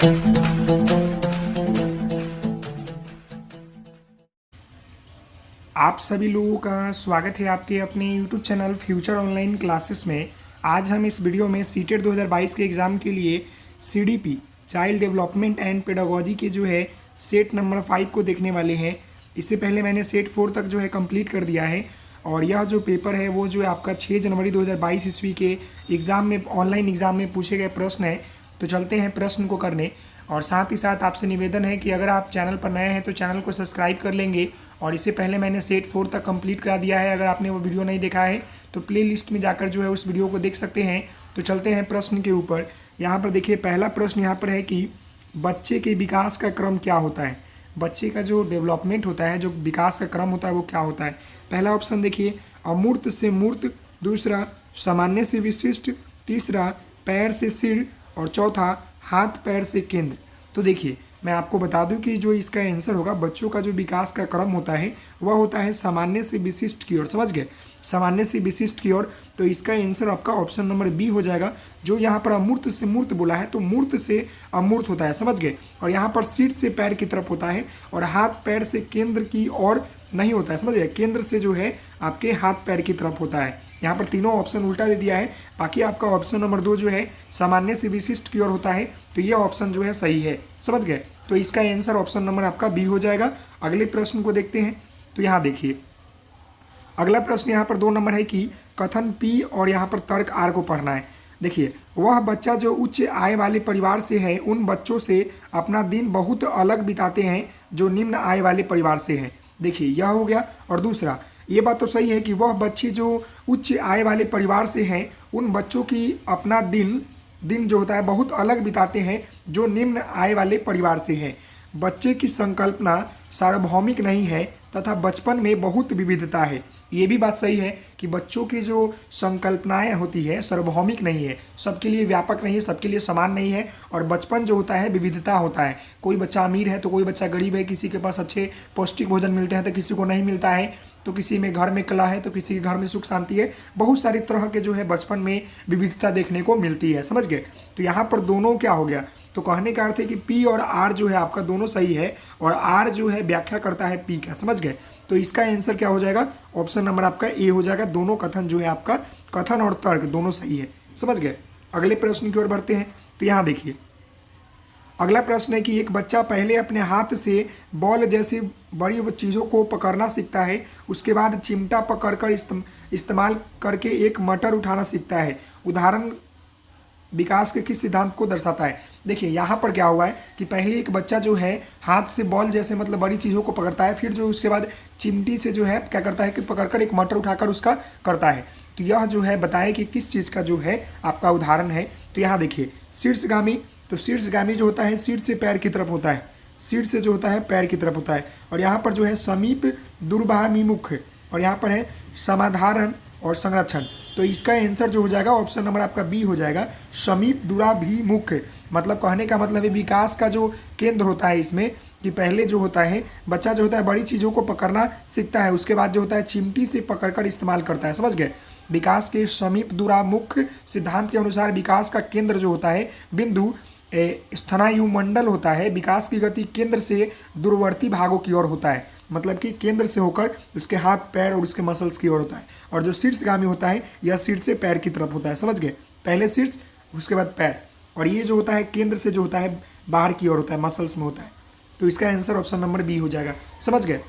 आप सभी लोगों का स्वागत है आपके अपने YouTube channel future online classes में। आज हम इस वीडियो में सीटेट 2022 के एग्ज़ाम के लिए CDP child development and pedagogy के जो है सेट नंबर 5 को देखने वाले हैं। इससे पहले मैंने सेट 4 तक जो है कंप्लीट कर दिया है और यह जो पेपर है वो जो है आपका 6 जनवरी 2022 ईस्वी के एग्ज़ाम में ऑनलाइन एग्ज़ाम में पूछे गए प्रश्न है। तो चलते हैं प्रश्न को करने। और साथ ही साथ आपसे निवेदन है कि अगर आप चैनल पर नए हैं तो चैनल को सब्सक्राइब कर लेंगे। और इससे पहले मैंने सेट 4 तक कंप्लीट करा दिया है, अगर आपने वो वीडियो नहीं देखा है तो प्ले लिस्ट में जाकर जो है उस वीडियो को देख सकते हैं। तो चलते हैं प्रश्न के ऊपर। यहाँ पर देखिए पहला प्रश्न यहाँ पर है कि बच्चे के विकास का क्रम क्या होता है। बच्चे का जो डेवलपमेंट होता है, जो विकास का क्रम होता है वो क्या होता है। पहला ऑप्शन देखिए अमूर्त से मूर्त, दूसरा सामान्य से विशिष्ट, तीसरा पैर से सिर और चौथा हाथ पैर से केंद्र। तो देखिए मैं आपको बता दूं कि जो इसका आंसर होगा, बच्चों का जो विकास का क्रम होता है वह होता है सामान्य से विशिष्ट की ओर। समझ गए, सामान्य से विशिष्ट की ओर। तो इसका आंसर आपका ऑप्शन नंबर बी हो जाएगा। जो यहाँ पर अमूर्त से मूर्त बोला है तो मूर्त से अमूर्त होता है, समझ गए। और यहाँ पर सिर से पैर की तरफ होता है और हाथ पैर से केंद्र की ओर नहीं होता है, समझ गए। केंद्र से जो है आपके हाथ पैर की तरफ होता है। यहाँ पर तीनों ऑप्शन उल्टा दे दिया है। बाकी आपका ऑप्शन नंबर 2 जो है सामान्य से विशिष्ट की ओर होता है, तो यह ऑप्शन जो है सही है, समझ गए। तो इसका आंसर ऑप्शन नंबर आपका बी हो जाएगा। अगले प्रश्न को देखते हैं। तो यहाँ देखिए अगला प्रश्न यहाँ पर 2 नंबर है कि कथन पी और यहाँ पर तर्क आर को पढ़ना है। देखिए वह बच्चा जो उच्च आय वाले परिवार से है उन बच्चों से अपना दिन बहुत अलग बिताते हैं जो निम्न आय वाले परिवार से हैं। देखिए यह हो गया। और दूसरा ये बात तो सही है कि वह बच्चे जो उच्च आय वाले परिवार से हैं उन बच्चों की अपना दिन जो होता है बहुत अलग बिताते हैं जो निम्न आय वाले परिवार से हैं। बच्चे की संकल्पना सार्वभौमिक नहीं है तथा बचपन में बहुत विविधता है। ये भी बात सही है कि बच्चों की जो संकल्पनाएं होती है सार्वभौमिक नहीं है, सबके लिए व्यापक नहीं है, सबके लिए समान नहीं है। और बचपन जो होता है विविधता होता है। कोई बच्चा अमीर है तो कोई बच्चा गरीब है, किसी के पास अच्छे पौष्टिक भोजन मिलते हैं तो किसी को नहीं मिलता है, तो किसी में घर में कला है तो किसी के घर में सुख शांति है। बहुत सारी तरह के जो है बचपन में विविधता देखने को मिलती है, समझ गए। तो यहाँ पर दोनों क्या हो गया, तो कहने का अर्थ है कि पी और आर जो है आपका दोनों सही है और आर जो है व्याख्या करता है पी का, समझ गए। तो इसका आंसर क्या हो जाएगा, ऑप्शन नंबर आपका ए हो जाएगा। दोनों कथन जो है आपका कथन और तर्क दोनों सही है, समझ गए। अगले प्रश्न की ओर बढ़ते हैं। तो यहाँ देखिए अगला प्रश्न है कि एक बच्चा पहले अपने हाथ से बॉल जैसी बड़ी चीज़ों को पकड़ना सीखता है, उसके बाद चिमटा पकड़कर इस्तेमाल करके एक मटर उठाना सीखता है। उदाहरण विकास के किस सिद्धांत को दर्शाता है। देखिए यहाँ पर क्या हुआ है कि पहले एक बच्चा जो है हाथ से बॉल जैसे मतलब बड़ी चीज़ों को पकड़ता है, फिर जो उसके बाद चिमटी से जो है क्या करता है कि पकड़कर एक मटर उठाकर उसका करता है। तो यह जो है बताए कि किस चीज़ का जो है आपका उदाहरण है। तो यहाँ देखिए शीर्षगामी, तो शीर्षगामी जो होता है सिर से पैर की तरफ होता है, सिर से जो होता है पैर की तरफ होता है। और यहाँ पर जो है समीप दुर्वाभिमुख और यहाँ पर है समाधारण और संरक्षण। तो इसका आंसर जो हो जाएगा ऑप्शन नंबर आपका बी हो जाएगा, समीप दुराभिमुख। मतलब कहने का मतलब है विकास का जो केंद्र होता है इसमें कि पहले जो होता है बच्चा जो होता है बड़ी चीज़ों को पकड़ना सीखता है, उसके बाद जो होता है चिमटी से पकड़कर इस्तेमाल करता है, समझ गए। विकास के समीप दुरामुख सिद्धांत के अनुसार विकास का केंद्र जो होता है बिंदु स्थानायुमंडल होता है। विकास की गति केंद्र से दूरवर्ती भागों की ओर होता है, मतलब कि केंद्र से होकर उसके हाथ पैर और उसके मसल्स की ओर होता है। और जो शीर्षगामी होता है यह सिर से पैर की तरफ होता है, समझ गए। पहले शीर्ष उसके बाद पैर, और ये जो होता है केंद्र से जो होता है बाहर की ओर होता है, मसल्स में होता है। तो इसका आंसर ऑप्शन नंबर बी हो जाएगा, समझ गए।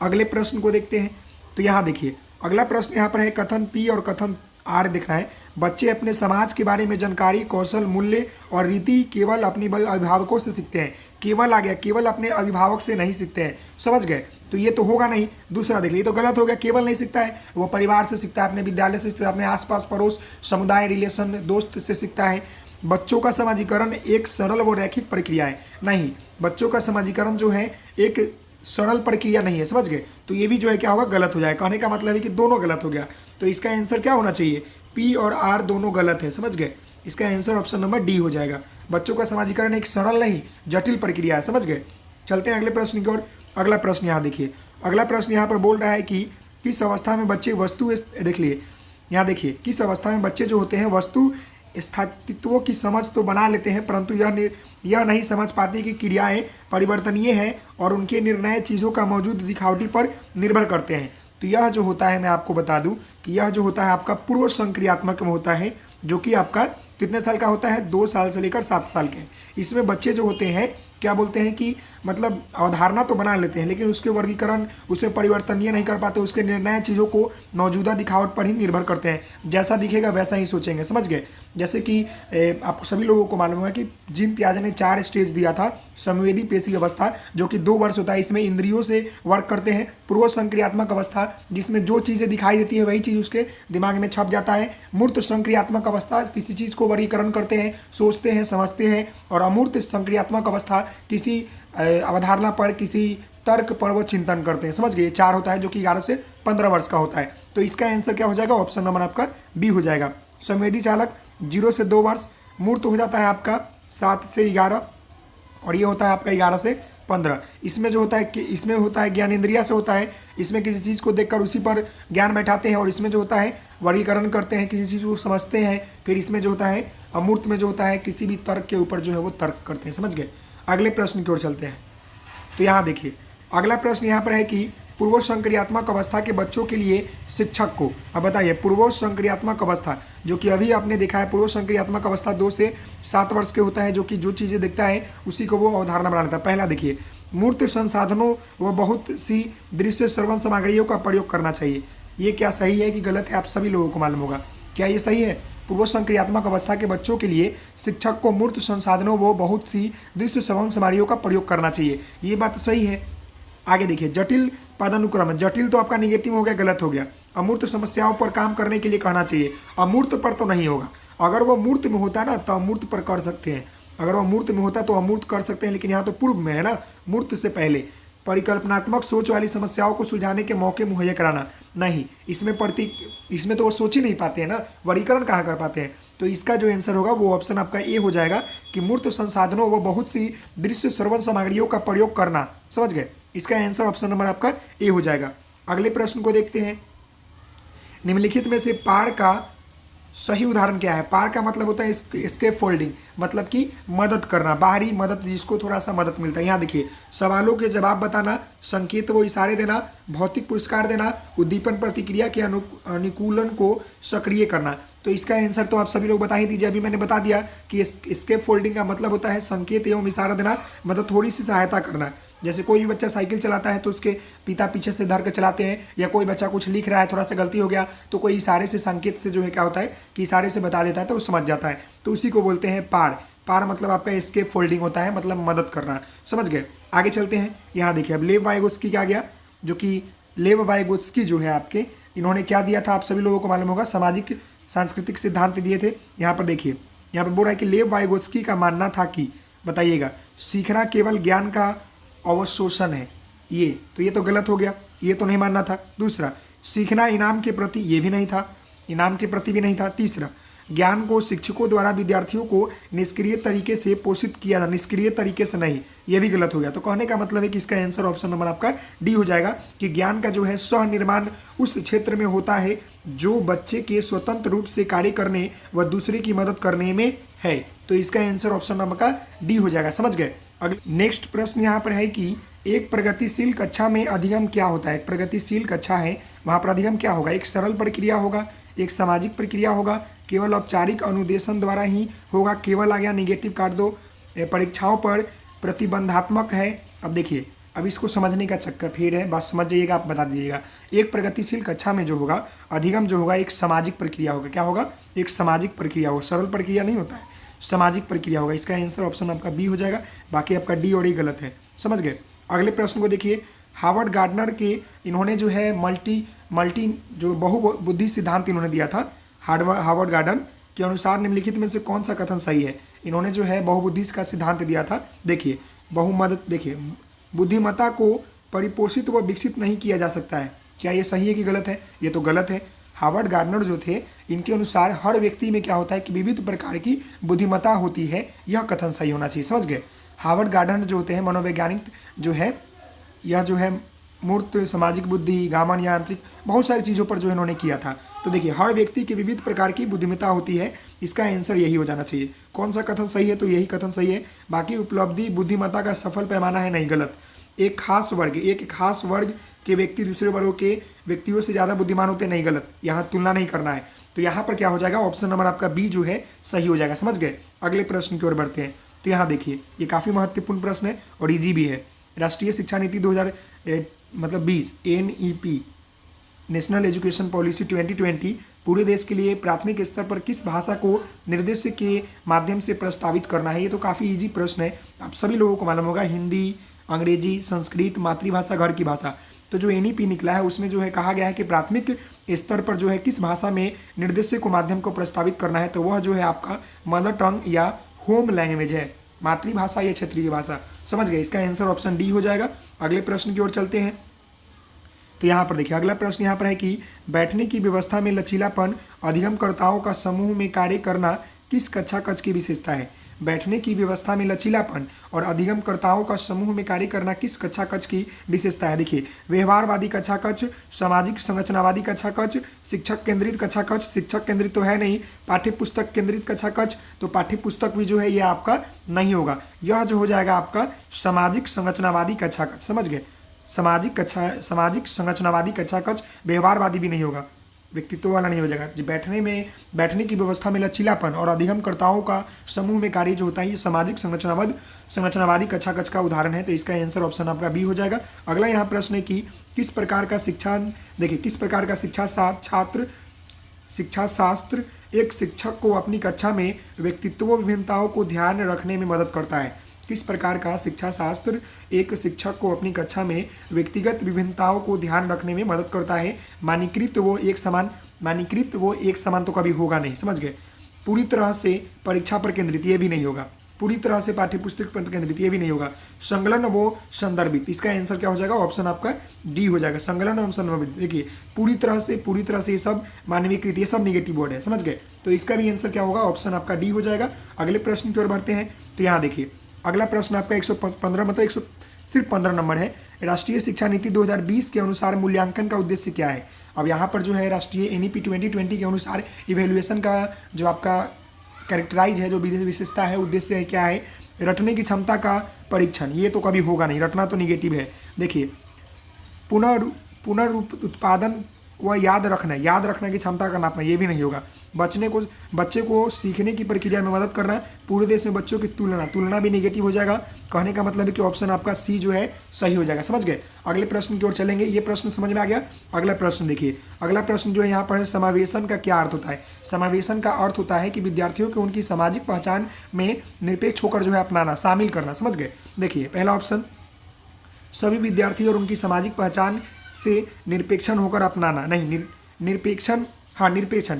अगले प्रश्न को देखते हैं। तो यहाँ देखिए अगला प्रश्न यहाँ पर है कथन पी और कथन आर देखना है। बच्चे अपने समाज के बारे में जानकारी, कौशल, मूल्य और रीति केवल अपने अभिभावकों से सीखते हैं। केवल आ गया, केवल अपने अभिभावक से नहीं सीखते हैं, समझ गए। तो ये तो होगा नहीं। दूसरा देख लीजिए, तो गलत हो गया। केवल नहीं सीखता है, वो परिवार से सीखता है, अपने विद्यालय से सीखता है, अपने आसपास पड़ोस समुदाय रिलेशन दोस्त से सीखता है। बच्चों का समाजीकरण एक सरल व रैखिक प्रक्रिया है। नहीं, बच्चों का समाजीकरण जो है एक सरल प्रक्रिया नहीं है, समझ गए। तो ये भी जो है क्या होगा, गलत हो जाएगा। कहने का मतलब है कि दोनों गलत हो गया। तो इसका आंसर क्या होना चाहिए, पी और आर दोनों गलत है, समझ गए। इसका आंसर ऑप्शन नंबर डी हो जाएगा। बच्चों का समाजीकरण एक सरल नहीं जटिल प्रक्रिया है, समझ गए। चलते हैं अगले प्रश्न की ओर। अगला प्रश्न यहाँ देखिए, अगला प्रश्न यहाँ पर बोल रहा है कि किस अवस्था में बच्चे वस्तु, देख लिए यहाँ देखिए किस अवस्था में बच्चे जो होते हैं वस्तु स्थायित्वों की समझ तो बना लेते हैं, परंतु यह नहीं समझ पाते कि क्रियाएं परिवर्तनीय हैं और उनके निर्णय चीज़ों का मौजूद दिखावटी पर निर्भर करते हैं। तो यह जो होता है, मैं आपको बता दूं कि यह जो होता है आपका पूर्व संक्रियात्मक में होता है, जो कि आपका कितने साल का होता है, 2 साल से लेकर 7 साल के। इसमें बच्चे जो होते हैं क्या बोलते हैं कि मतलब अवधारणा तो बना लेते हैं, लेकिन उसके वर्गीकरण, उसमें परिवर्तनीय नहीं कर पाते, उसके निर्णय चीज़ों को मौजूदा दिखावट पर ही निर्भर करते हैं। जैसा दिखेगा वैसा ही सोचेंगे, समझ गए। जैसे कि आपको सभी लोगों को मालूम है कि जीन पियाजे ने 4 स्टेज दिया था। संवेदी पेशी अवस्था जो कि 2 वर्ष होता है, इसमें इंद्रियों से वर्क करते हैं। पूर्व संक्रियात्मक अवस्था जिसमें जो चीज़ें दिखाई देती है वही चीज़ उसके दिमाग में छप जाता है। मूर्त संक्रियात्मक अवस्था किसी चीज़ को वर्गीकरण करते हैं, सोचते हैं, समझते हैं। और अमूर्त संक्रियात्मक अवस्था किसी अवधारणा पर, किसी तर्क पर वो चिंतन करते हैं, समझ गए। 4 होता है जो कि 11 से 15 वर्ष का होता है। तो इसका आंसर क्या हो जाएगा, ऑप्शन नंबर आपका बी हो जाएगा। संवेदी चालक 0 से 2 वर्ष, मूर्त हो जाता है आपका 7 से 11, और ये होता है आपका 11 से 15। इसमें जो होता है कि इसमें होता है ज्ञान इंद्रिया से होता है, इसमें किसी चीज़ को देखकर उसी पर ज्ञान बैठाते हैं। और इसमें जो होता है वर्गीकरण करते हैं, किसी चीज़ को समझते हैं। फिर इसमें जो होता है अमूर्त में जो होता है किसी भी तर्क के ऊपर जो है वो तर्क करते हैं, समझ गए। अगले प्रश्न की ओर चलते हैं। तो यहाँ देखिए अगला प्रश्न यहाँ पर है कि पूर्व संक्रियात्मक अवस्था के बच्चों के लिए शिक्षक को, अब बताइए पूर्व संक्रियात्मक अवस्था जो कि अभी आपने देखा है, पूर्व संक्रियात्मक अवस्था 2 से 7 वर्ष के होता है, जो कि जो चीज़ें देखता है उसी को वो अवधारणा बना लेता है। पहला देखिए, मूर्त संसाधनों व बहुत सी दृश्य श्रवण सामग्रियों का प्रयोग करना चाहिए। ये क्या सही है कि गलत है, आप सभी लोगों को मालूम होगा। क्या ये सही है? पूर्व संक्रियात्मक अवस्था के बच्चों के लिए शिक्षक को मूर्त संसाधनों व बहुत सी दृश्य श्रवण सामग्रियों का प्रयोग करना चाहिए। ये बात सही है। आगे देखिए, जटिल पदानुक्रम, जटिल तो आपका निगेटिव हो गया, गलत हो गया। अमूर्त समस्याओं पर काम करने के लिए कहना चाहिए, अमूर्त पर तो नहीं होगा। अगर वो मूर्त में होता ना तो अमूर्त पर कर सकते हैं, अगर वो मूर्त में होता तो अमूर्त कर सकते हैं, लेकिन यहाँ तो पूर्व में है ना, मूर्त से पहले। परिकल्पनात्मक सोच वाली समस्याओं को सुलझाने के मौके मुहैया कराना, नहीं, इसमें तो वो सोच ही नहीं पाते हैं ना, वर्गीकरण कहाँ कर पाते हैं। तो इसका जो आंसर होगा वो ऑप्शन आपका ए हो जाएगा कि मूर्त संसाधनों व बहुत सी दृश्य श्रवण सामग्रियों का प्रयोग करना, समझ गए। इसका आंसर ऑप्शन नंबर आपका ए हो जाएगा। अगले प्रश्न को देखते हैं। निम्नलिखित में से पार का सही उदाहरण क्या है? पार का मतलब होता है एस्केप फोल्डिंग, मतलब कि मदद करना, बाहरी मदद, जिसको थोड़ा सा मदद मिलता है। यहाँ देखिए, सवालों के जवाब बताना, संकेत व इशारे देना, भौतिक पुरस्कार देना, उद्दीपन प्रतिक्रिया के अनुकूलन को सक्रिय करना। तो इसका आंसर तो आप सभी लोग बता ही दीजिए। अभी मैंने बता दिया कि एस्केप फोल्डिंग का मतलब होता है संकेत एवं इशारा देना, मतलब थोड़ी सी सहायता करना। जैसे कोई भी बच्चा साइकिल चलाता है तो उसके पिता पीछे से धर के चलाते हैं, या कोई बच्चा कुछ लिख रहा है, थोड़ा सा गलती हो गया तो कोई इशारे से, संकेत से जो है क्या होता है कि इशारे से बता देता है तो वो समझ जाता है। तो उसी को बोलते हैं पार। पार मतलब आपका एस्केप फोल्डिंग होता है, मतलब मदद करना, समझ गए। आगे चलते हैं। यहाँ देखिए, अब लेव वाइगोत्स्की क्या गया, जो कि लेव वाइगोत्स्की जो है आपके, इन्होंने क्या दिया था आप सभी लोगों को मालूम होगा, सामाजिक सांस्कृतिक सिद्धांत दिए थे। यहाँ पर देखिए, यहाँ पर बोल रहा है कि लेव वाइगोत्स्की का मानना था कि, बताइएगा, सीखना केवल ज्ञान का अवशोषण है। ये तो गलत हो गया, ये तो नहीं मानना था। दूसरा, सीखना इनाम के प्रति, ये भी नहीं था, इनाम के प्रति भी नहीं था। तीसरा, ज्ञान को शिक्षकों द्वारा विद्यार्थियों को निष्क्रिय तरीके से पोषित किया था, निष्क्रिय तरीके से नहीं, ये भी गलत हो गया। तो कहने का मतलब है कि इसका आंसर ऑप्शन नंबर आपका डी हो जाएगा कि ज्ञान का जो है सह निर्माण उस क्षेत्र में होता है जो बच्चे के स्वतंत्र रूप से कार्य करने व दूसरे की मदद करने में है। तो इसका आंसर ऑप्शन नंबर का डी हो जाएगा, समझ गए। नेक्स्ट प्रश्न यहाँ पर है कि एक प्रगतिशील कक्षा में अधिगम क्या होता है? एक प्रगतिशील कक्षा है, वहाँ पर अधिगम क्या होगा? एक सरल प्रक्रिया होगा, एक सामाजिक प्रक्रिया होगा, केवल औपचारिक अनुदेशन द्वारा ही होगा, केवल आ गया निगेटिव काट दो, परीक्षाओं पर प्रतिबंधात्मक है। अब देखिए, अब इसको समझने का चक्कर फिर है, बात समझ जाइएगा, आप बता दीजिएगा। एक प्रगतिशील कक्षा में जो होगा अधिगम जो होगा एक सामाजिक प्रक्रिया होगा। क्या होगा? एक सामाजिक प्रक्रिया होगा, सरल प्रक्रिया नहीं होता है, सामाजिक प्रक्रिया होगा। इसका आंसर ऑप्शन आपका बी हो जाएगा, बाकी आपका डी और ए गलत है, समझ गए। अगले प्रश्न को देखिए, हार्वर्ड गार्डनर के इन्होंने जो है मल्टी जो बहुबुद्धि सिद्धांत इन्होंने दिया था। हार्वर्ड गार्डन के अनुसार निम्नलिखित में से कौन सा कथन सही है? इन्होंने जो है बहुबुद्धि का सिद्धांत दिया था। देखिए, देखिए, बुद्धिमत्ता को परिपोषित व विकसित नहीं किया जा सकता है। क्या ये सही है कि गलत है? ये तो गलत है। हार्वर्ड गार्डनर जो थे, इनके अनुसार हर व्यक्ति में क्या होता है कि विविध प्रकार की बुद्धिमत्ता होती है, यह कथन सही होना चाहिए, समझ गए। हार्वर्ड गार्डनर जो होते हैं मनोवैज्ञानिक जो है, यह जो है मूर्त, सामाजिक बुद्धि, गामन, यांत्रिक, बहुत सारी चीज़ों पर जो इन्होंने किया था। तो देखिए हर व्यक्ति की विविध प्रकार की बुद्धिमत्ता होती है, इसका आंसर यही हो जाना चाहिए। कौन सा कथन सही है, तो यही कथन सही है। बाकी उपलब्धि बुद्धिमत्ता का सफल पैमाना है, नहीं, गलत। एक खास वर्ग के व्यक्ति दूसरे वर्गों के व्यक्तियों से ज़्यादा बुद्धिमान होते, नहीं, गलत। यहाँ तुलना नहीं करना है, तो यहाँ पर क्या हो जाएगा, ऑप्शन नंबर आपका बी जो है सही हो जाएगा। समझ गए। अगले प्रश्न की ओर बढ़ते हैं। तो यहाँ देखिए ये काफ़ी महत्वपूर्ण प्रश्न है और इजी भी है। राष्ट्रीय शिक्षा नीति 2020 NEP नेशनल एजुकेशन पॉलिसी 2020 पूरे देश के लिए प्राथमिक स्तर पर किस भाषा को निर्देश के माध्यम से प्रस्तावित करना है। ये तो काफ़ी इजी प्रश्न है, आप सभी लोगों को मालूम होगा। हिंदी, अंग्रेजी, संस्कृत, मातृभाषा, घर की भाषा। तो जो NEP निकला है उसमें जो है कहा गया है कि प्राथमिक स्तर पर जो है किस भाषा में निर्देश को माध्यम को प्रस्तावित करना है, तो वह जो है आपका मदर टंग या होम लैंग्वेज है, मातृभाषा या क्षेत्रीय भाषा। समझ गए। इसका आंसर ऑप्शन डी हो जाएगा। अगले प्रश्न की ओर चलते हैं। तो यहाँ पर देखिए अगला प्रश्न यहाँ पर है कि बैठने की व्यवस्था में लचीलापन अधिगमकर्ताओं का समूह में कार्य करना किस कक्षा कक्ष की विशेषता है। बैठने की व्यवस्था में लचीलापन और अधिगमकर्ताओं का समूह में कार्य करना किस कक्षा कक्ष की विशेषता है। देखिए व्यवहारवादी कक्षा कक्ष, सामाजिक संरचनावादी कक्षा कक्ष, शिक्षक केंद्रित कक्षा कक्ष। शिक्षक केंद्रित तो है नहीं, पाठ्य पुस्तक केंद्रित कक्षा कक्ष, तो पाठ्य पुस्तक भी जो है ये आपका नहीं होगा। यह जो हो जाएगा आपका सामाजिक संरचनावादी कक्षा कक्ष। समझ गए। सामाजिक संरचनावादी कक्षा कक्ष। व्यवहारवादी भी नहीं होगा, व्यक्तित्व वाला नहीं हो जाएगा। जो बैठने की व्यवस्था में लचीलापन और अधिगमकर्ताओं का समूह में कार्य जो होता है, ये सामाजिक संरचनावादी कक्षा कक्ष का उदाहरण है। तो इसका आंसर ऑप्शन आपका बी हो जाएगा। अगला यहाँ प्रश्न है कि किस प्रकार का शिक्षा शास्त्र एक शिक्षक को अपनी कक्षा में व्यक्तित्व विभिन्नताओं को ध्यान रखने में मदद करता है। किस प्रकार का शिक्षा शास्त्र एक शिक्षक को अपनी कक्षा में व्यक्तिगत विभिन्नताओं को ध्यान रखने में मदद करता है। मानकीकृत वो एक समान तो कभी होगा नहीं। समझ गए। पूरी तरह से परीक्षा पर केंद्रित, ये भी नहीं होगा। पूरी तरह से पाठ्यपुस्तक पर केंद्रित, ये भी नहीं होगा। संकलन वो संदर्भित, इसका आंसर क्या हो जाएगा, ऑप्शन आपका डी हो जाएगा। संकलन और संदर्भित। देखिए पूरी तरह से ये सब मानवीकृत, ये सब निगेटिव वर्ड है। समझ गए। तो इसका भी आंसर क्या होगा, ऑप्शन आपका डी हो जाएगा। अगले प्रश्न की ओर बढ़ते हैं। तो यहाँ देखिए अगला प्रश्न आपका 115 मतलब सिर्फ 15 नंबर है। राष्ट्रीय शिक्षा नीति 2020 के अनुसार मूल्यांकन का उद्देश्य क्या है। अब यहाँ पर जो है राष्ट्रीय NEP 2020 के अनुसार इवेल्युएशन का जो आपका कैरेक्टराइज है, जो विशेषता है, उद्देश्य है, क्या है, रटने की क्षमता का परीक्षण। ये तो कभी होगा नहीं, रटना तो निगेटिव है। देखिए पुनरुत्पादन व याद रखना की क्षमता का नापना, ये भी नहीं होगा। बच्चे को सीखने की प्रक्रिया में मदद करना, पूरे देश में बच्चों की तुलना भी नेगेटिव हो जाएगा। कहने का मतलब है कि ऑप्शन आपका सी जो है सही हो जाएगा। समझ गए। अगले प्रश्न की ओर चलेंगे। ये प्रश्न समझ में आ गया। अगला प्रश्न देखिए। अगला प्रश्न जो है यहाँ पर है, समावेशन का क्या अर्थ होता है। समावेशन का अर्थ होता है कि विद्यार्थियों को उनकी सामाजिक पहचान में निरपेक्ष होकर जो है अपनाना, शामिल करना। समझ गए। देखिए पहला ऑप्शन, सभी विद्यार्थी और उनकी सामाजिक पहचान से निरपेक्षण होकर अपनाना, नहीं, निरपेक्षण,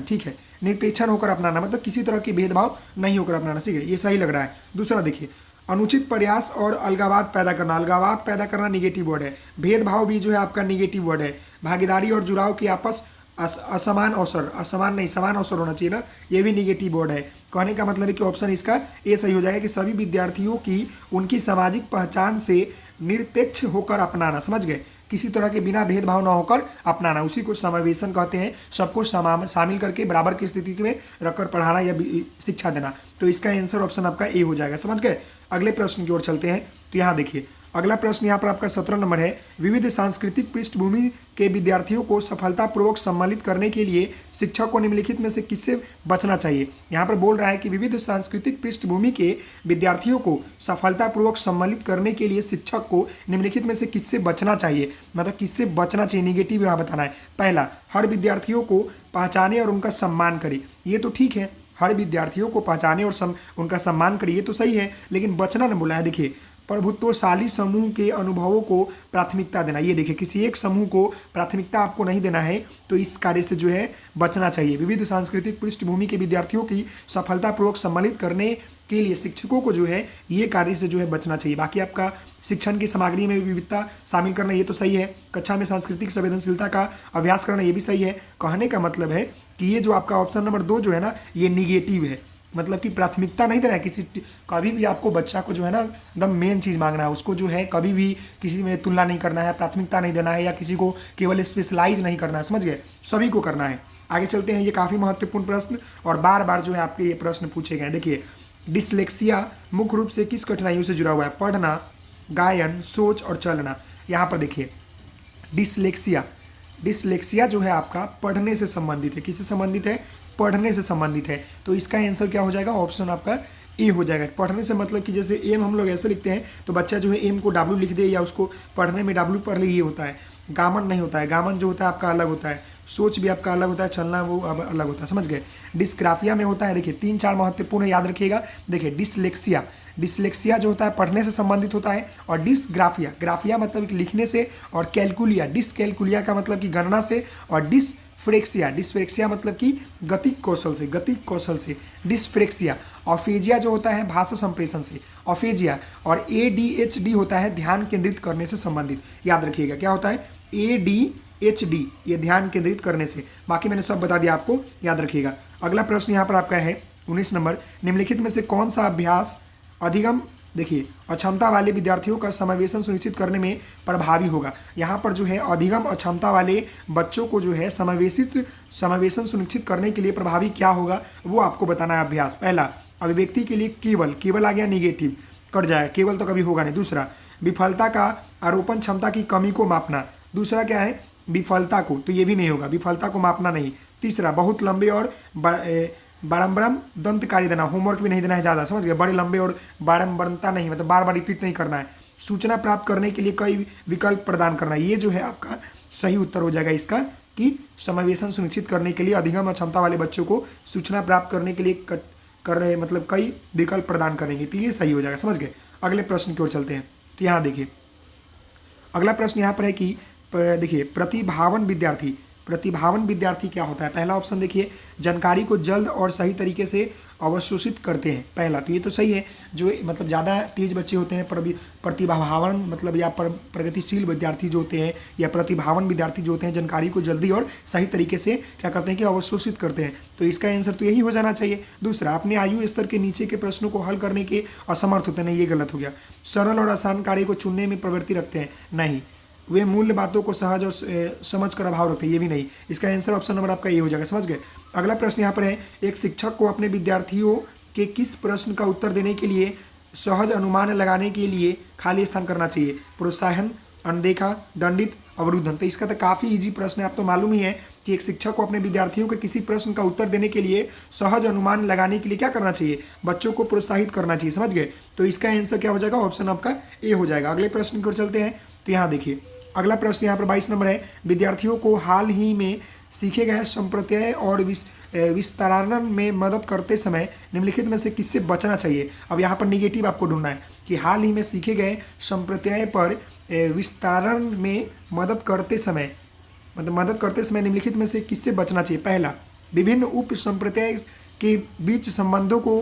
ठीक है, निरपेक्षण होकर अपनाना मतलब किसी तरह की भेदभाव नहीं होकर अपनाना। ठीक है, ये सही लग रहा है। दूसरा देखिए, अनुचित प्रयास और अलगावाद पैदा करना निगेटिव वर्ड है। भेदभाव भी जो है आपका निगेटिव वर्ड है। भागीदारी और जुड़ाव की आपस समान अवसर होना चाहिए ना, ये भी निगेटिव वर्ड है। कहने का मतलब है कि ऑप्शन इसका ए सही हो जाएगा कि सभी विद्यार्थियों की उनकी सामाजिक पहचान से निरपेक्ष होकर अपनाना। समझ गए। किसी तरह के बिना भेदभाव न होकर अपनाना, उसी को समावेशन कहते हैं। सबको शामिल करके बराबर की स्थिति में रखकर पढ़ाना या शिक्षा देना। तो इसका आंसर ऑप्शन आपका ए हो जाएगा। समझ गए। अगले प्रश्न की ओर चलते हैं। तो यहाँ देखिए अगला प्रश्न यहाँ पर आपका 17 नंबर है। विविध सांस्कृतिक पृष्ठभूमि के विद्यार्थियों को सफलतापूर्वक सम्मिलित करने के लिए शिक्षक को निम्नलिखित में से किससे बचना चाहिए। यहाँ पर बोल रहा है कि विविध सांस्कृतिक पृष्ठभूमि के विद्यार्थियों को सफलतापूर्वक सम्मिलित करने के लिए शिक्षक को निम्नलिखित में से किससे बचना चाहिए, मतलब किससे बचना चाहिए, निगेटिव यहाँ बताना है। पहला, हर विद्यार्थियों को पहचाने और उनका सम्मान करे। ये तो ठीक है, हर विद्यार्थियों को पहचाने और उनका सम्मान करे, ये तो सही है, लेकिन बचना न बोला है। देखिए प्रभुत्वशाली समूह के अनुभवों को प्राथमिकता देना, ये देखिए किसी एक समूह को प्राथमिकता आपको नहीं देना है, तो इस कार्य से जो है बचना चाहिए। विविध सांस्कृतिक पृष्ठभूमि के विद्यार्थियों की सफलतापूर्वक सम्मिलित करने के लिए शिक्षकों को जो है ये कार्य से जो है बचना चाहिए। बाकी आपका शिक्षण की सामग्री में विविधता शामिल करना, ये तो सही है। कक्षा में सांस्कृतिक संवेदनशीलता का अभ्यास करना, ये भी सही है। कहने का मतलब है कि ये जो आपका ऑप्शन नंबर 2 जो है ना, ये निगेटिव है, मतलब कि प्राथमिकता नहीं देना है किसी, कभी भी आपको बच्चा को जो है ना एकदम मेन चीज़ मांगना है, उसको जो है कभी भी किसी में तुलना नहीं करना है, प्राथमिकता नहीं देना है, या किसी को केवल स्पेशलाइज नहीं करना है। समझ गए, सभी को करना है। आगे चलते हैं, ये काफ़ी महत्वपूर्ण प्रश्न और बार बार जो है आपके ये प्रश्न पूछे गए। देखिए, डिसलेक्सिया मुख्य रूप से किस कठिनाइयों से जुड़ा हुआ है? पढ़ना, गायन, सोच और चलना। यहाँ पर देखिए, डिसलेक्सिया जो है आपका पढ़ने से संबंधित है। किससे संबंधित है? पढ़ने से संबंधित है। तो इसका आंसर क्या हो जाएगा? ऑप्शन आपका ए हो जाएगा। पढ़ने से मतलब कि जैसे एम हम लोग ऐसे लिखते हैं तो बच्चा जो है एम को डब्ल्यू लिख दे या उसको पढ़ने में डब्ल्यू पढ़ ले, ये होता है। गामन नहीं होता है, गामन जो होता है आपका अलग होता है, सोच भी आपका अलग होता है, चलना वो अब अलग होता है, समझ गए। डिस्ग्राफिया में होता है, देखिए 3-4 महत्वपूर्ण याद रखिएगा। देखिए, डिसलेक्सिया जो होता है पढ़ने से संबंधित होता है, और ग्राफिया मतलब कि लिखने से, और डिसकैलकुलिया का मतलब कि गणना से, और डिस्फ्रेक्सिया मतलब कि गतिक कौशल से डिस्फ्रेक्सिया। ऑफेजिया जो होता है भाषा संप्रेषण से, ऑफेजिया। और ADHD होता है ध्यान केंद्रित करने से संबंधित। याद रखिएगा क्या होता है? ADHD, ये ध्यान केंद्रित करने से। बाकी मैंने सब बता दिया आपको, याद रखिएगा। अगला प्रश्न यहाँ पर आपका है 19 नंबर, निम्नलिखित में से कौन सा अभ्यास अधिगम, देखिए, अक्षमता वाले विद्यार्थियों का समावेशन सुनिश्चित करने में प्रभावी होगा? यहाँ पर जो है अधिगम अक्षमता वाले बच्चों को जो है समावेशन सुनिश्चित करने के लिए प्रभावी क्या होगा वो आपको बताना है अभ्यास। पहला, अभिव्यक्ति के लिए केवल आ गया, निगेटिव कट जाएगा, केवल तो कभी होगा नहीं। दूसरा, विफलता का आरोपण क्षमता की कमी को मापना। दूसरा क्या है? विफलता को, तो ये भी नहीं होगा, विफलता को मापना नहीं। तीसरा, बहुत लंबे और बारंबार दंतकारी देना, होमवर्क भी नहीं देना है ज़्यादा, समझ गए। बड़े लंबे और बारंबारता नहीं, मतलब बार बार रिपीट नहीं करना है। सूचना प्राप्त करने के लिए कई विकल्प प्रदान करना, ये जो है आपका सही उत्तर हो जाएगा इसका, कि समावेशन सुनिश्चित करने के लिए अधिगम क्षमता वाले बच्चों को सूचना प्राप्त करने के लिए मतलब कई विकल्प प्रदान करेंगे, तो ये सही हो जाएगा, समझ गए। अगले प्रश्न की ओर चलते हैं। तो यहाँ देखिए, अगला प्रश्न यहाँ पर है कि देखिए, प्रतिभावान विद्यार्थी क्या होता है? पहला ऑप्शन देखिए, जानकारी को जल्द और सही तरीके से अवशोषित करते हैं, पहला, तो ये तो सही है। जो मतलब ज़्यादा तेज बच्चे होते हैं, प्रतिभावान मतलब या प्रगतिशील विद्यार्थी जो होते हैं, या प्रतिभावान विद्यार्थी जो होते हैं, जानकारी को जल्दी और सही तरीके से क्या करते हैं कि अवशोषित करते हैं, तो इसका आंसर तो यही हो जाना चाहिए। दूसरा, अपने आयु स्तर के नीचे के प्रश्नों को हल करने के असमर्थ होते हैं, नहीं, ये गलत हो गया। सरल और आसान कार्य को चुनने में प्रवृत्ति रखते हैं, नहीं। वे मूल्य बातों को सहज और समझ कर अभाव रखते हैं, ये भी नहीं। इसका आंसर ऑप्शन नंबर आपका ये हो जाएगा, समझ गए। अगला प्रश्न यहाँ पर है, एक शिक्षक को अपने विद्यार्थियों के किस प्रश्न का उत्तर देने के लिए सहज अनुमान लगाने के लिए खाली स्थान करना चाहिए? प्रोत्साहन, अनदेखा, दंडित, अवरुद्धन। तो इसका तो काफ़ी इजी प्रश्न है, आप तो मालूम ही है कि एक शिक्षक को अपने विद्यार्थियों के किसी प्रश्न का उत्तर देने के लिए सहज अनुमान लगाने के लिए क्या करना चाहिए? बच्चों को प्रोत्साहित करना चाहिए, समझ गए। तो इसका आंसर क्या हो जाएगा? ऑप्शन आपका ए हो जाएगा। अगले प्रश्न की ओर चलते हैं। तो यहाँ देखिए, अगला प्रश्न यहाँ पर 22 नंबर है, विद्यार्थियों को हाल ही में सीखे गए संप्रत्यय और विस्तारण में मदद करते समय निम्नलिखित में से किससे बचना चाहिए? अब यहाँ पर निगेटिव आपको ढूंढना है कि हाल ही में सीखे गए संप्रत्यय पर विस्तारण में मदद करते समय निम्नलिखित में से किससे बचना चाहिए? पहला, विभिन्न उप संप्रत्यय के बीच संबंधों को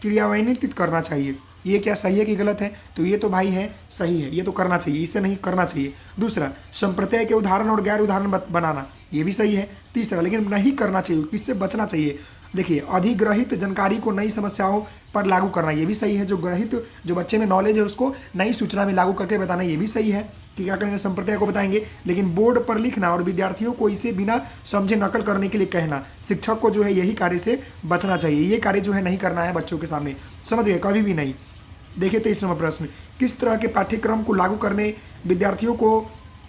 क्रियान्वित करना चाहिए, ये क्या सही है कि गलत है? तो ये तो भाई है, सही है, ये तो करना चाहिए, इसे नहीं करना चाहिए। दूसरा, संप्रत्यय के उदाहरण और गैर उदाहरण बनाना, ये भी सही है। तीसरा, लेकिन नहीं करना चाहिए, किससे बचना चाहिए? देखिए, अधिग्रहित जानकारी को नई समस्याओं पर लागू करना, ये भी सही है। जो बच्चे में नॉलेज है उसको नई सूचना में लागू करके बताना, ये भी सही है कि क्या करेंगे, संप्रत्यय को बताएंगे। लेकिन बोर्ड पर लिखना और विद्यार्थियों को इसे बिना समझे नकल करने के लिए कहना, शिक्षक को जो है यही कार्य से बचना चाहिए, ये कार्य जो है नहीं करना है बच्चों के सामने, समझ गए, कभी भी नहीं। देखिए 23 नंबर प्रश्न, किस तरह के पाठ्यक्रम को लागू करने विद्यार्थियों को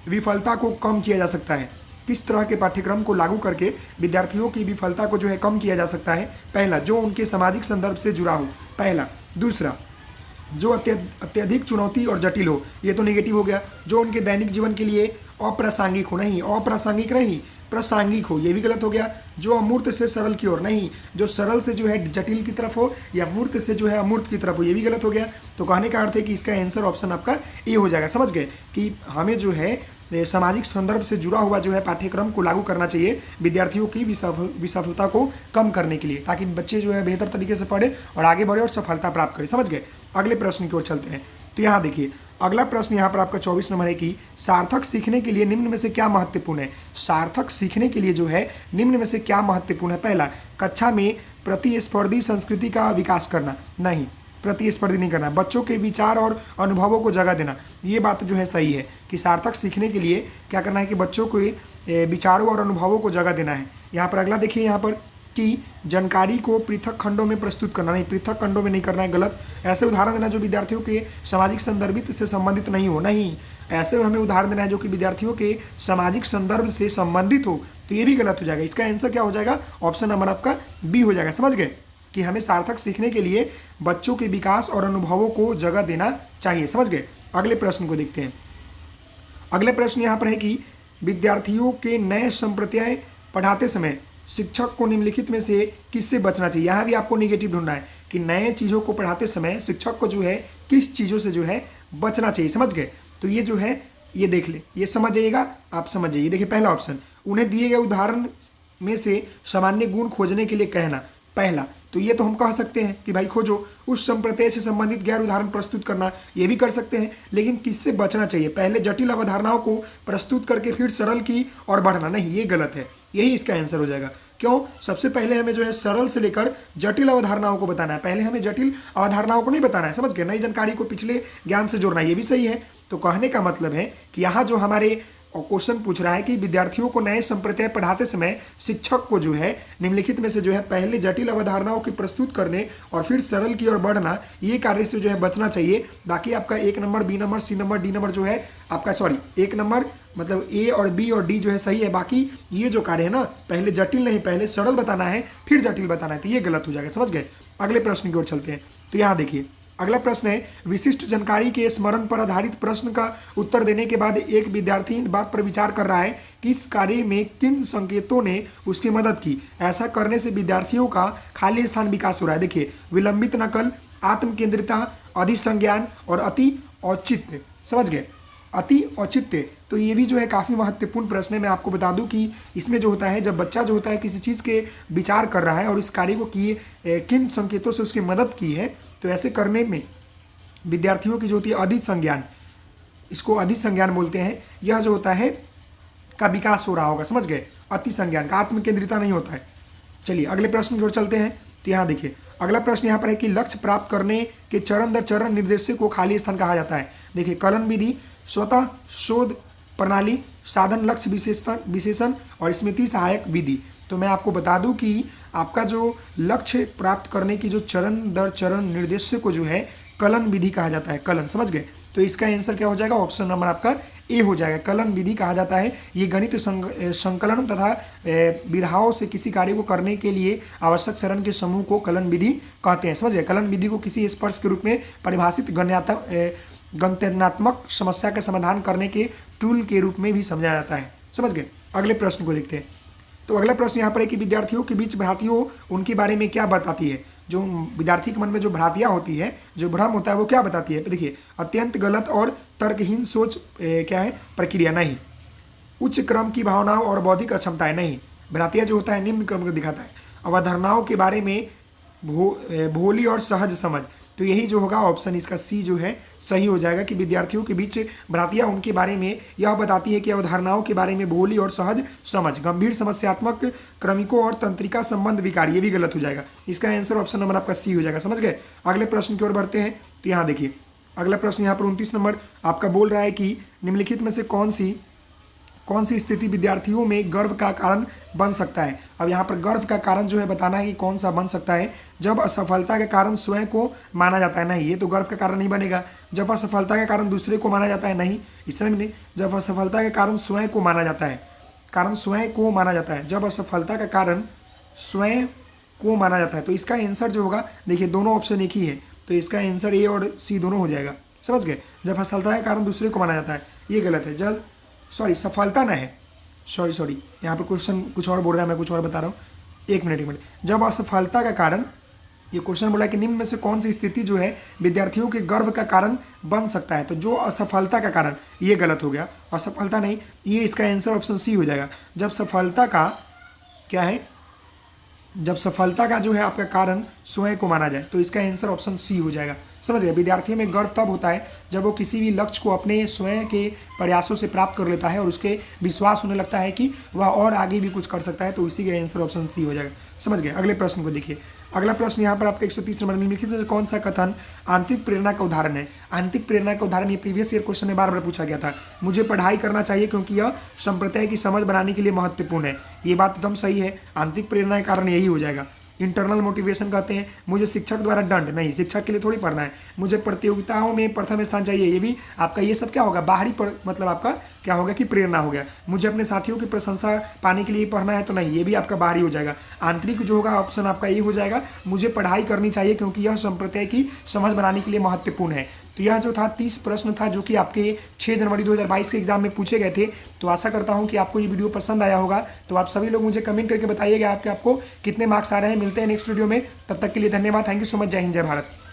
विफलता को कम किया जा सकता है? किस तरह के पाठ्यक्रम को लागू करके विद्यार्थियों की विफलता को जो है कम किया जा सकता है? पहला, जो उनके सामाजिक संदर्भ से जुड़ा हो, पहला। दूसरा, जो अत्यधिक चुनौती और जटिल हो, ये तो नेगेटिव हो गया। जो उनके दैनिक जीवन के लिए अप्रासंगिक हो, नहीं, अप्रासंगिक नहीं, प्रासंगिक हो, ये भी गलत हो गया। जो अमूर्त से सरल की ओर, नहीं, जो सरल से जो है जटिल की तरफ हो, या मूर्त से जो है अमूर्त की तरफ हो, ये भी गलत हो गया। तो कहने का अर्थ है कि इसका आंसर ऑप्शन आपका ए हो जाएगा, समझ गए कि हमें जो है सामाजिक संदर्भ से जुड़ा हुआ जो है पाठ्यक्रम को लागू करना चाहिए विद्यार्थियों की विसफलता को कम करने के लिए, ताकि बच्चे जो है बेहतर तरीके से पढ़े और आगे बढ़े और सफलता प्राप्त करें, समझ गए। अगले प्रश्न की ओर चलते हैं। तो यहाँ देखिए, अगला प्रश्न यहाँ पर आपका 24 नंबर है कि सार्थक सीखने के लिए निम्न में से क्या महत्वपूर्ण है? सार्थक सीखने के लिए जो है निम्न में से क्या महत्वपूर्ण है? पहला, कक्षा में प्रतिस्पर्धी संस्कृति का विकास करना, नहीं, प्रतिस्पर्धी नहीं करना। बच्चों के विचार और अनुभवों को जगह देना, ये बात जो है सही है कि सार्थक सीखने के लिए क्या करना है कि बच्चों के विचारों और अनुभवों को जगह देना है। यहाँ पर अगला देखिए यहाँ पर कि जानकारी को पृथक खंडों में प्रस्तुत करना, नहीं पृथक खंडों में नहीं करना है, गलत। ऐसे उदाहरण देना जो विद्यार्थियों के सामाजिक संदर्भित से संबंधित नहीं हो, नहीं ऐसे हमें उदाहरण देना है जो कि विद्यार्थियों के सामाजिक संदर्भ से संबंधित हो, तो ये भी गलत हो जाएगा। इसका आंसर क्या हो जाएगा, ऑप्शन नंबर आपका बी हो जाएगा। समझ गए कि हमें सार्थक सीखने के लिए बच्चों के विकास और अनुभवों को जगह देना चाहिए। समझ गए। अगले प्रश्न को देखते हैं। अगले प्रश्न यहाँ पर है कि विद्यार्थियों के नए संप्रदाय पढ़ाते समय शिक्षक को निम्नलिखित में से किससे बचना चाहिए। यहाँ भी आपको निगेटिव ढूंढना है कि नए चीज़ों को पढ़ाते समय शिक्षक को जो है किस चीज़ों से जो है बचना चाहिए। समझ गए। तो ये जो है ये देख ले, ये समझ जाइएगा, आप समझ जाइए। देखिए पहला ऑप्शन, उन्हें दिए गए उदाहरण में से सामान्य गुण खोजने के लिए कहना। पहला तो ये तो हम कह सकते हैं कि भाई खोजो, उस संप्रदाय से संबंधित गैर उदाहरण प्रस्तुत करना, ये भी कर सकते हैं। लेकिन किससे बचना चाहिए, पहले जटिल अवधारणाओं को प्रस्तुत करके फिर सरल की और बढ़ना, नहीं ये गलत है। यही इसका आंसर हो जाएगा। क्यों, सबसे पहले हमें जो है सरल से लेकर जटिल अवधारणाओं को बताना है, पहले हमें जटिल अवधारणाओं को नहीं बताना है। समझ गए। नई जानकारी को पिछले ज्ञान से जोड़ना, ये भी सही है। तो कहने का मतलब है कि यहाँ जो हमारे क्वेश्चन पूछ रहा है कि विद्यार्थियों को नए संप्रदाय पढ़ाते समय शिक्षक को जो है निम्नलिखित में से जो है पहले जटिल अवधारणाओं की प्रस्तुत करने और फिर सरल की ओर बढ़ना, ये कार्य से जो है बचना चाहिए। बाकी आपका 1 number, B number, C number, D number जो है आपका, सॉरी 1 नंबर मतलब ए और बी और डी जो है सही है। बाकी ये जो कार्य है ना, पहले जटिल नहीं पहले सरल बताना है फिर जटिल बताना है, तो ये गलत हो जाएगा। समझ गए। अगले प्रश्न की ओर चलते हैं। तो यहाँ देखिए अगला प्रश्न है, विशिष्ट जानकारी के स्मरण पर आधारित प्रश्न का उत्तर देने के बाद एक विद्यार्थी इन बात पर विचार कर रहा है कि इस कार्य में किन संकेतों ने उसकी मदद की। ऐसा करने से विद्यार्थियों का खाली स्थान विकास हो रहा है। देखिए विलंबित नकल, आत्मकेंद्रिता, अधिसंज्ञान और अति औचित्य। समझ गए, अति औचित्य। तो ये भी जो है काफ़ी महत्वपूर्ण प्रश्न है। मैं आपको बता दूं कि इसमें जो होता है, जब बच्चा जो होता है किसी चीज़ के विचार कर रहा है और इस कार्य को किए किन संकेतों से उसकी मदद की है, तो ऐसे करने में विद्यार्थियों की जो होती है अधिसंज्ञान, इसको अधिसंज्ञान बोलते हैं, यह जो होता है का विकास हो रहा होगा। समझ गए। अति संज्ञान का आत्मकेंद्रिता नहीं होता है। चलिए अगले प्रश्न की ओर चलते हैं। तो यहाँ देखिए अगला प्रश्न यहाँ पर है कि लक्ष्य प्राप्त करने के चरण दर चरण निर्देश को खाली स्थान कहा जाता है। देखिए कलन विधि, स्वतः शोध प्रणाली, साधन लक्ष्य विशेषण और स्मृति सहायक विधि। तो मैं आपको बता दूं कि आपका जो लक्ष्य प्राप्त करने की जो चरण दर चरण निर्देश को जो है कलन विधि कहा जाता है। कलन, समझ गए। तो इसका आंसर क्या हो जाएगा, ऑप्शन नंबर आपका ए हो जाएगा। कलन विधि कहा जाता है। ये गणित संकलन तथा विधाओं से किसी कार्य को करने के लिए आवश्यक चरण के समूह को कलन विधि कहते हैं। समझ गए। कलन विधि को किसी स्पर्श के रूप में परिभाषित गणनात्मक समस्या का समाधान करने के टूल के रूप में भी समझा जाता है। समझ गए। अगले प्रश्न को देखते हैं। तो अगला प्रश्न यहाँ पर है कि विद्यार्थियों के बीच भ्रांतियों उनके बारे में क्या बताती है। जो विद्यार्थी के मन में जो भ्रांतियाँ होती है, जो भ्रम होता है, वो क्या बताती है। देखिए अत्यंत गलत और तर्कहीन सोच क्या है, प्रक्रिया नहीं, उच्च क्रम की भावनाओं और बौद्धिक अक्षमताएं नहीं। भ्रांतियाँ जो होता है निम्न क्रम को दिखाता है। अवधारणाओं के बारे में भोली और सहज समझ। तो यही जो होगा ऑप्शन इसका सी जो है सही हो जाएगा कि विद्यार्थियों के बीच भ्रांतियाँ उनके बारे में यह बताती है कि अवधारणाओं के बारे में भोली और सहज समझ, गंभीर समस्यात्मक क्रमिकों और तंत्रिका संबंध विकार। ये भी गलत हो जाएगा। इसका आंसर ऑप्शन नंबर आपका सी हो जाएगा। समझ गए। अगले प्रश्न की ओर बढ़ते हैं। तो यहाँ देखिए अगला प्रश्न यहाँ पर 29 नंबर आपका बोल रहा है कि निम्नलिखित में से कौन सी स्थिति विद्यार्थियों में गर्व का कारण बन सकता है। अब यहाँ पर गर्व का कारण जो है बताना है कि कौन सा बन सकता है। जब असफलता के कारण स्वयं को माना जाता है, नहीं ये तो गर्व का कारण नहीं बनेगा। जब असफलता के कारण दूसरे को माना जाता है, नहीं इसमें नहीं। जब असफलता के कारण स्वयं को माना जाता है, स्वयं को माना जाता है, जब असफलता का कारण स्वयं को माना जाता है, तो इसका आंसर जो होगा, देखिए दोनों ऑप्शन एक ही है, तो इसका आंसर ए और सी दोनों हो जाएगा। समझ गए। जब असफलता के कारण दूसरे को माना जाता है, ये गलत है। जब सफलता ना है, सॉरी यहाँ पर क्वेश्चन कुछ और बोल रहा है, मैं कुछ और बता रहा हूँ। एक मिनट। जब असफलता का कारण, ये क्वेश्चन बोला कि निम्न में से कौन सी स्थिति जो है विद्यार्थियों के गर्व का कारण बन सकता है, तो जो असफलता का कारण, ये गलत हो गया। असफलता नहीं, ये इसका आंसर ऑप्शन सी हो जाएगा। जब सफलता का क्या है, जब सफलता का जो है आपका कारण स्वयं को माना जाए, तो इसका आंसर ऑप्शन सी हो जाएगा। समझ गए। विद्यार्थियों में गर्व तब होता है जब वो किसी भी लक्ष्य को अपने स्वयं के प्रयासों से प्राप्त कर लेता है और उसके विश्वास होने लगता है कि वह और आगे भी कुछ कर सकता है, तो इसी का आंसर ऑप्शन सी हो जाएगा। समझ गए। अगले प्रश्न को देखिए। अगला प्रश्न यहाँ पर आपका 130 नंबर में लिखित कौन सा कथन आंतरिक प्रेरणा का उदाहरण है। आंतरिक प्रेरणा का उदाहरण ये प्रीवियस ईयर क्वेश्चन में बार बार पूछा गया था। मुझे पढ़ाई करना चाहिए क्योंकि यह संप्रदाय की समझ बनाने के लिए महत्वपूर्ण है। ये बात एकदम सही है, आंतरिक प्रेरणा के कारण यही हो जाएगा। इंटरनल मोटिवेशन कहते हैं मुझे शिक्षक द्वारा दंड नहीं, शिक्षक के लिए थोड़ी पढ़ना है। मुझे प्रतियोगिताओं में प्रथम स्थान चाहिए, ये भी आपका ये सब क्या होगा, बाहरी मतलब आपका क्या होगा कि प्रेरणा हो गया। मुझे अपने साथियों की प्रशंसा पाने के लिए पढ़ना है तो नहीं, ये भी आपका बाहरी हो जाएगा। आंतरिक जो होगा ऑप्शन आपका ये हो जाएगा, मुझे पढ़ाई करनी चाहिए क्योंकि यह संप्रदाय की समझ बनाने के लिए महत्वपूर्ण है। तो यह जो था 30 प्रश्न था जो कि आपके 6 जनवरी 2022 के एग्जाम में पूछे गए थे। तो आशा करता हूं कि आपको ये वीडियो पसंद आया होगा। तो आप सभी लोग मुझे कमेंट करके बताइएगा आपको कितने मार्क्स आ रहे हैं। मिलते हैं नेक्स्ट वीडियो में, तब तक के लिए धन्यवाद। Thank you so much. जय हिंद, जय भारत।